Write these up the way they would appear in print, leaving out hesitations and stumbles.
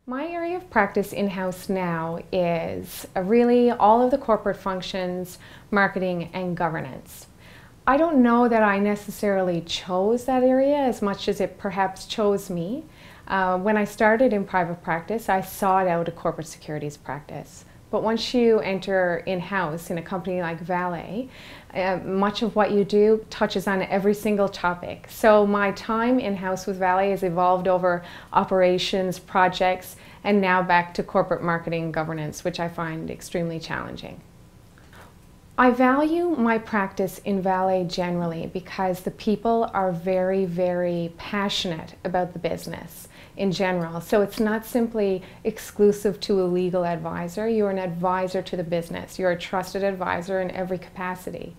My area of practice in-house now is really all of the corporate functions, marketing, and governance. I don't know that I necessarily chose that area as much as it perhaps chose me. When I started in private practice, I sought out a corporate securities practice. But once you enter in-house in a company like Vale, much of what you do touches on every single topic. So my time in-house with Vale has evolved over operations, projects, and now back to corporate marketing and governance, which I find extremely challenging. I value my practice in Vale generally because the people are very, very passionate about the business in general. So it's not simply exclusive to a legal advisor. You're an advisor to the business. You're a trusted advisor in every capacity.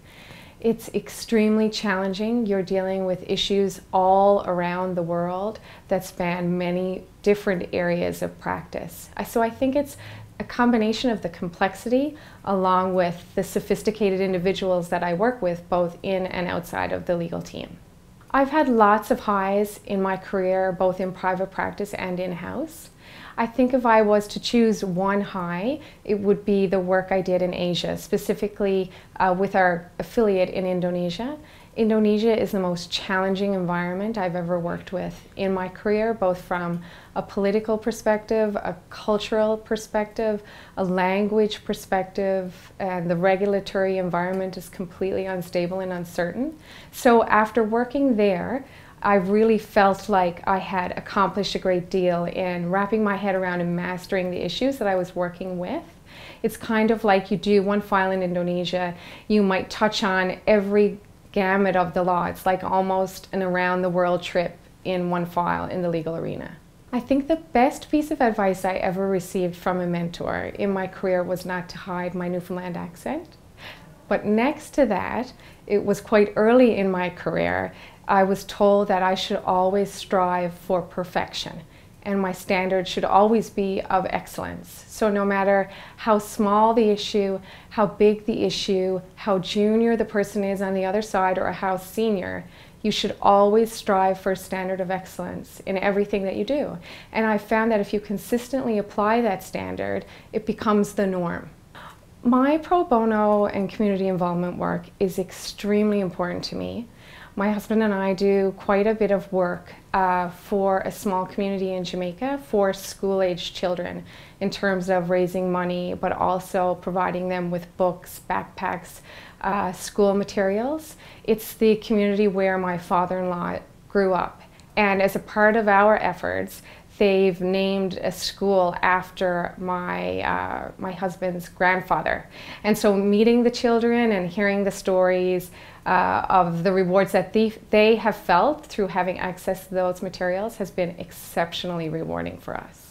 It's extremely challenging. You're dealing with issues all around the world that span many different areas of practice. So I think it's a combination of the complexity along with the sophisticated individuals that I work with both in and outside of the legal team. I've had lots of highs in my career, both in private practice and in-house. I think if I was to choose one high, it would be the work I did in Asia, specifically with our affiliate in Indonesia. Indonesia is the most challenging environment I've ever worked with in my career, both from a political perspective, a cultural perspective, a language perspective, and the regulatory environment is completely unstable and uncertain. So after working there, I really felt like I had accomplished a great deal in wrapping my head around and mastering the issues that I was working with. It's kind of like you do one file in Indonesia, you might touch on every gamut of the law. It's like almost an around the world trip in one file in the legal arena. I think the best piece of advice I ever received from a mentor in my career was not to hide my Newfoundland accent. But next to that, it was quite early in my career, I was told that I should always strive for perfection and my standard should always be of excellence. So no matter how small the issue, how big the issue, how junior the person is on the other side or how senior, you should always strive for a standard of excellence in everything that you do. And I found that if you consistently apply that standard, it becomes the norm. My pro bono and community involvement work is extremely important to me. My husband and I do quite a bit of work for a small community in Jamaica for school-aged children in terms of raising money, but also providing them with books, backpacks, school materials. It's the community where my father-in-law grew up. And as a part of our efforts, they've named a school after my husband's grandfather. And so meeting the children and hearing the stories of the rewards that they have felt through having access to those materials has been exceptionally rewarding for us.